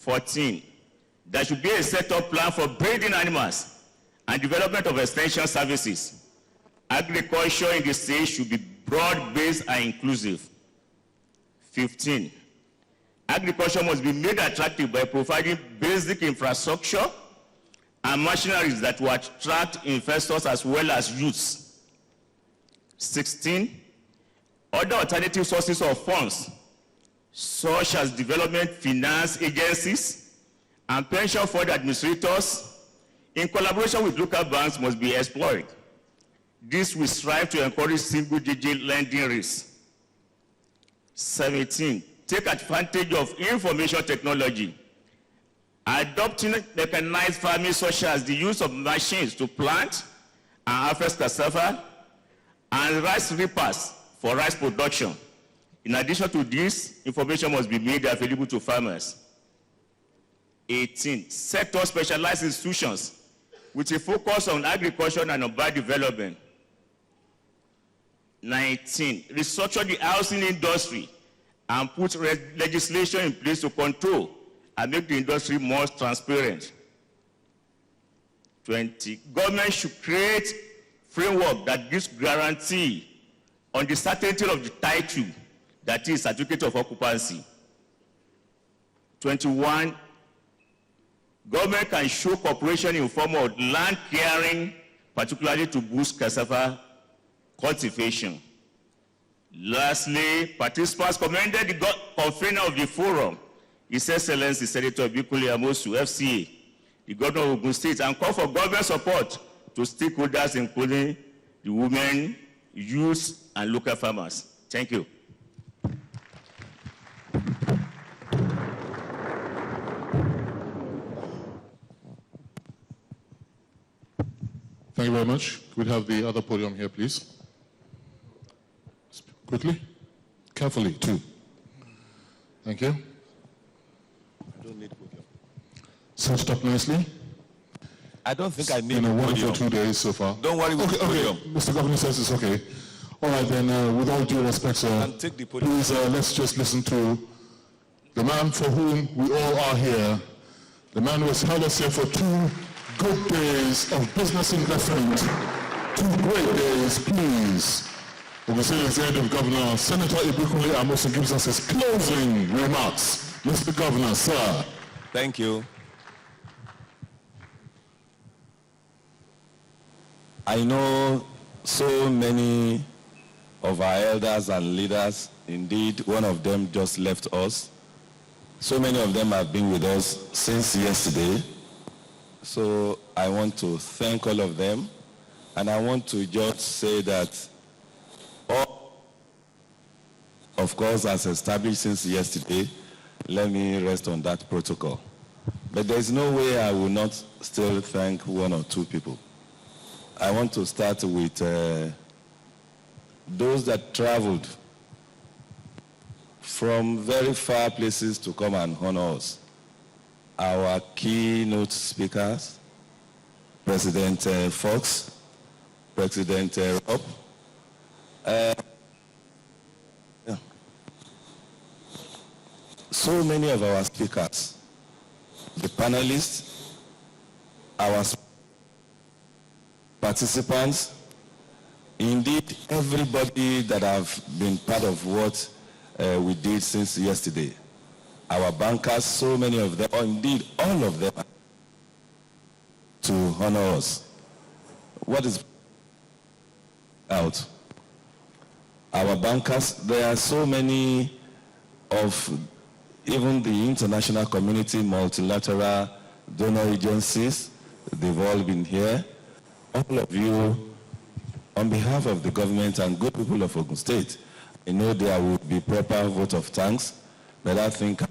14, there should be a set-up plan for breeding animals and development of extension services. Agriculture in the state should be broad-based and inclusive. 15, agriculture must be made attractive by providing basic infrastructure and machineries that will attract investors as well as youths. 16, other alternative sources of funds, such as development finance agencies and pension fund administrators, in collaboration with local banks, must be explored. This will strive to encourage single-digit lending rates. 17, take advantage of information technology, adopting mechanized farming such as the use of machines to plant and harvest cassava and rice reapers for rice production. In addition to this, information must be made available to farmers. 18, set up specialized institutions with a focus on agriculture and urban development. 19, restructure the housing industry and put legislation in place to control and make the industry more transparent. 20, government should create framework that gives guarantee on the certainty of the title, that is, certificate of occupancy. 21, government can show cooperation in form of land clearing, particularly to boost cassava cultivation. Lastly, participants commended the convener of the forum, His Excellency Senator Bikuli Amosu, FCA, the governor of Ogun State, and call for government support to stakeholders, including the women, youth, and local farmers. Thank you. Thank you very much. Could we have the other podium here, please? Quickly. Carefully, too. Thank you. I don't need podium. Searched up nicely. I don't think I need in a podium. 1 or 2 days so far. Don't worry with the podium. Mr. Governor says it's okay. All right, then, with all due respect, sir, and take the podium. please let's just listen to the man for whom we all are here. The man who has held us here for 2 good days of business investment. 2 great days, please. Ogun State's head of Governor, Senator Ibikuli Amosu, gives us his closing remarks. Mr. Governor, sir. Thank you. I know so many of our elders and leaders, indeed one of them just left us. So many of them have been with us since yesterday. So I want to thank all of them, and I want to just say that all, of course, as established since yesterday, let me rest on that protocol. But there's no way I will not still thank 1 or 2 people. I want to start with those that traveled from very far places to come and honor us. Our keynote speakers, President Fox, President Rob, so many of our speakers, the panelists, our participants, indeed everybody that have been part of what we did since yesterday. Our bankers, so many of them, or indeed all of them, to honor us. What is out? Our bankers, there are so many of even the international community, multilateral donor agencies, they've all been here. All of you, on behalf of the government and good people of Ogun State, I know there will be proper vote of thanks, but I think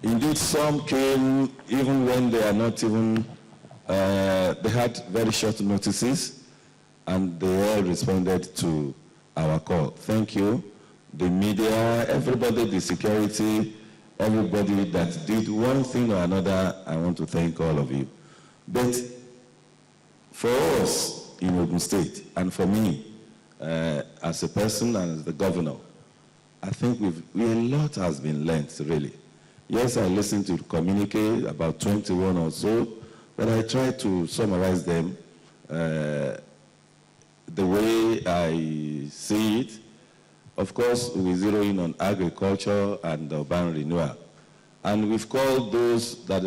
indeed some came even when they are not even, they had very short notices, and they all responded to our call. Thank you. The media, everybody, the security, everybody that did one thing or another, I want to thank all of you. But for us in Ogun State, and for me, as a person and as the governor, I think a lot has been learned, really. Yes, I listened to communicate about 21 or so, but I tried to summarize them the way I see it. Of course, we zero in on agriculture and urban renewal. And we've called those that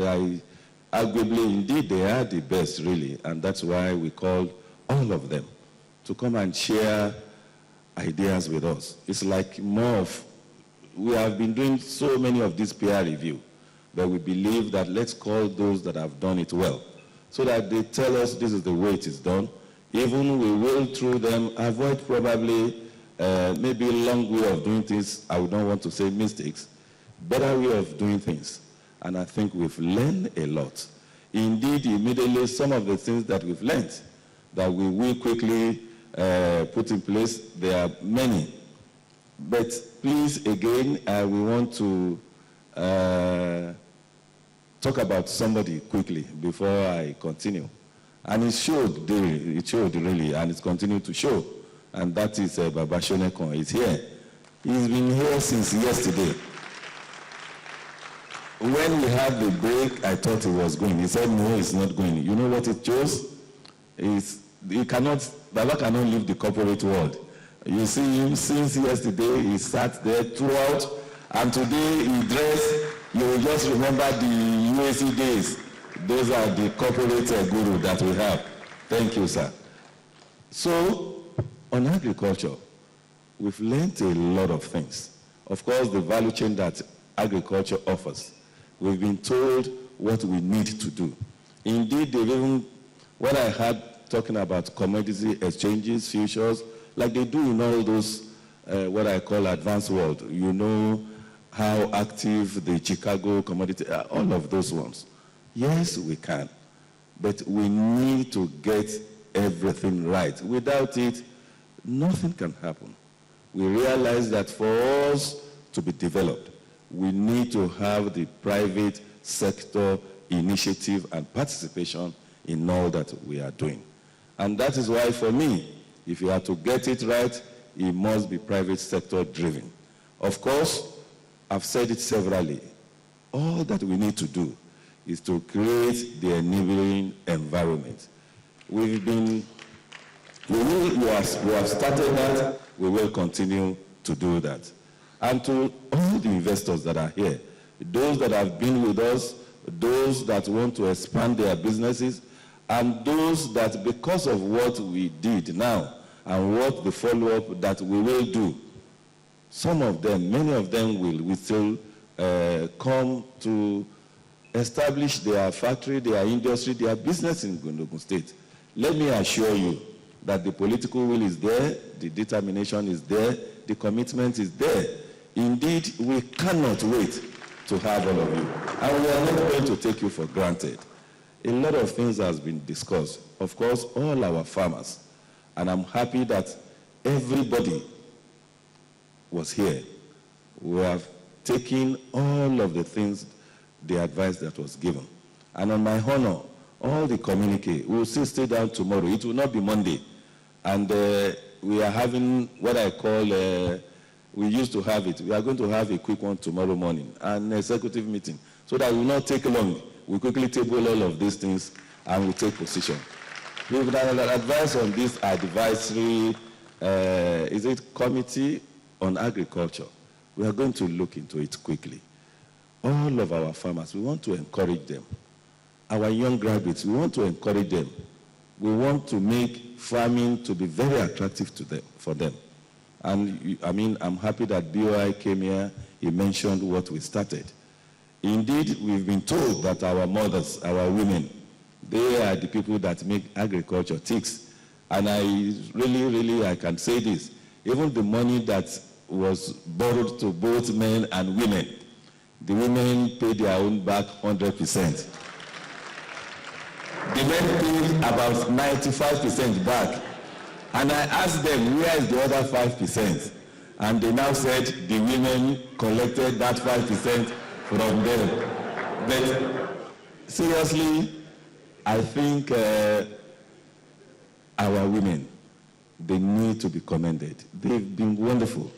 arguably, indeed, they are the best, really, and that's why we called all of them to come and share ideas with us. It's like more of, we have been doing so many of these peer review, but we believe that let's call those that have done it well, so that they tell us this is the way it is done. Even we will, through them, avoid probably maybe a long way of doing things. I would not want to say mistakes, better way of doing things. And I think we've learned a lot. Indeed, immediately, some of the things that we've learned that we will quickly put in place, there are many. But please, again, we want to talk about somebody quickly before I continue. And it showed really, and it's continued to show. And that is Baba Shonekon. He's here. He's been here since yesterday. When we had the break, I thought he was going. He said, no, he's not going. You know what it shows? Baba cannot leave the corporate world. You see him since yesterday, he sat there throughout, and today he dressed, you will just remember the UAC days. Those are the corporate guru that we have. Thank you, sir. So, on agriculture, we've learned a lot of things. Of course, the value chain that agriculture offers. We've been told what we need to do. Indeed, what I heard talking about commodity exchanges, futures, like they do in all those, what I call advanced world. You know how active the Chicago commodity, all of those ones. Yes, we can, but we need to get everything right. Without it, nothing can happen. We realize that for us to be developed, we need to have the private sector initiative and participation in all that we are doing. And that is why, for me, if you are to get it right, it must be private sector driven. Of course, I've said it severally, all that we need to do is to create the enabling environment. We have started that, we will continue to do that. And to all the investors that are here, those that have been with us, those that want to expand their businesses, and those that, because of what we did now and what the follow-up that we will do, some of them, many of them will still come to establish their factory, their industry, their business in Ogun State. Let me assure you that the political will is there, the determination is there, the commitment is there. Indeed, we cannot wait to have all of you. And we are not going to take you for granted. A lot of things has been discussed. Of course, all our farmers. And I'm happy that everybody was here. We have taken all of the things, the advice that was given. And on my honor, all the communique, we will still stay down tomorrow. It will not be Monday. And we are having what I call, we used to have it. We are going to have a quick one tomorrow morning, an executive meeting, so that it will not take long. We quickly table all of these things and we take position. We would advise on this advisory, is it committee on agriculture? We are going to look into it quickly. All of our farmers, we want to encourage them. Our young graduates, we want to encourage them. We want to make farming to be very attractive to them, for them. And I'm happy that BOI came here, he mentioned what we started. Indeed, we've been told that our mothers, our women, they are the people that make agriculture ticks. And I really, I can say this, even the money that was borrowed to both men and women, the women pay their own back 100%. The men paid about 95% back. And I asked them, where is the other 5%? And they now said the women collected that 5% from them. But seriously, I think our women, they need to be commended. They've been wonderful.